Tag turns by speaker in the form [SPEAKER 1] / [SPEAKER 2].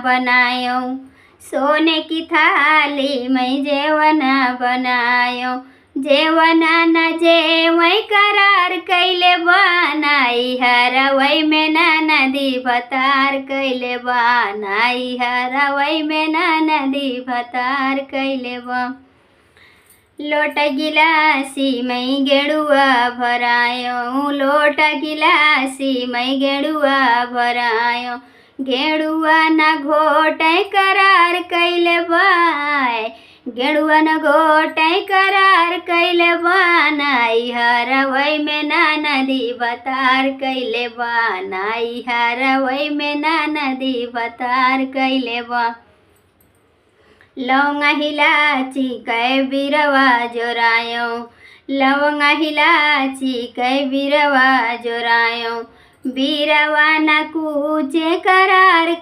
[SPEAKER 1] बनायो, सोने की थाली में जेवन बनायो। जेवन न जेवै करार कैले बनाई हरवै में नदी भतार कैले बनाई हरवै में नदी भतार कैले बा। लोट गिलासी में गेड़ुआ भरायो, लोट गिलासी में गेड़ुआ भरायो। गेड़ुआ न घोटे करार कैले बाय, गेड़ुआ न घोटे करार कैले बनाई हरवै में नदी भतार कैले बनाई हरवै में नदी भतार कैले बा। लौंगा हिलाची कै बिरवा जोरायो, लौंगा हिलाची कै बिरवा जोरायो। बिरवा न कूचे करार